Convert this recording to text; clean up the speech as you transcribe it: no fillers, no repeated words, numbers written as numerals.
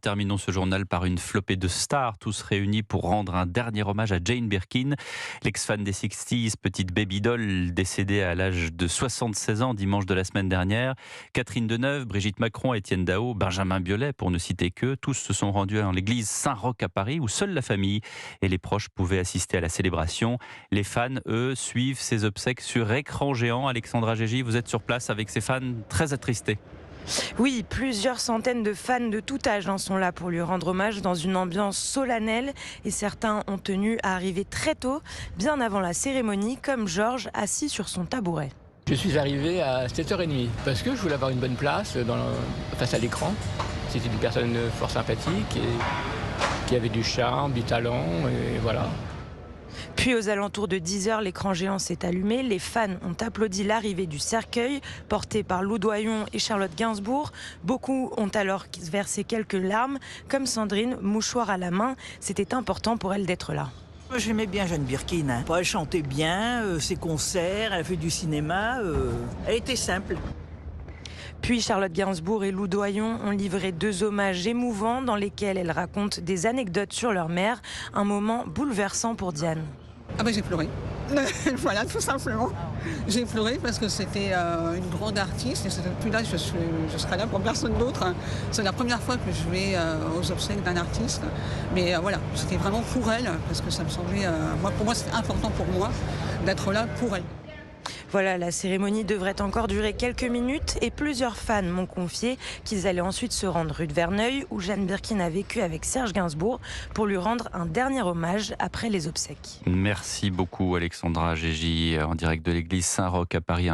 Terminons ce journal par une flopée de stars, tous réunis pour rendre un dernier hommage à Jane Birkin, l'ex-fan des 60s, petite baby doll décédée à l'âge de 76 ans dimanche de la semaine dernière. Catherine Deneuve, Brigitte Macron, Étienne Dao, Benjamin Biolay, pour ne citer que, tous se sont rendus dans l'église Saint-Roch à Paris, où seule la famille et les proches pouvaient assister à la célébration. Les fans, eux, suivent ces obsèques sur écran géant. Alexandra Gégy, vous êtes sur place avec ces fans très attristés. Oui, plusieurs centaines de fans de tout âge sont là pour lui rendre hommage dans une ambiance solennelle et certains ont tenu à arriver très tôt, bien avant la cérémonie, comme Georges assis sur son tabouret. Je suis arrivé à 7h30 parce que je voulais avoir une bonne place face à l'écran. C'était une personne fort sympathique et qui avait du charme, du talent et voilà. Puis aux alentours de 10h, l'écran géant s'est allumé. Les fans ont applaudi l'arrivée du cercueil porté par Lou Doyon et Charlotte Gainsbourg. Beaucoup ont alors versé quelques larmes, comme Sandrine, mouchoir à la main. C'était important pour elle d'être là. J'aimais bien Jane Birkin. Elle chantait bien, ses concerts, elle a fait du cinéma. Elle était simple. Puis Charlotte Gainsbourg et Lou Doyon ont livré 2 hommages émouvants dans lesquels elles racontent des anecdotes sur leur mère. Un moment bouleversant pour Diane. Ah ben j'ai pleuré. Voilà, tout simplement. J'ai pleuré parce que c'était une grande artiste et depuis là je serai là pour personne d'autre. C'est la première fois que je vais aux obsèques d'un artiste. Mais voilà, c'était vraiment pour elle parce que ça me semblait, pour moi c'était important pour moi d'être là pour elle. Voilà, la cérémonie devrait encore durer quelques minutes et plusieurs fans m'ont confié qu'ils allaient ensuite se rendre rue de Verneuil où Jane Birkin a vécu avec Serge Gainsbourg pour lui rendre un dernier hommage après les obsèques. Merci beaucoup Alexandra Gégy en direct de l'église Saint-Roch à Paris.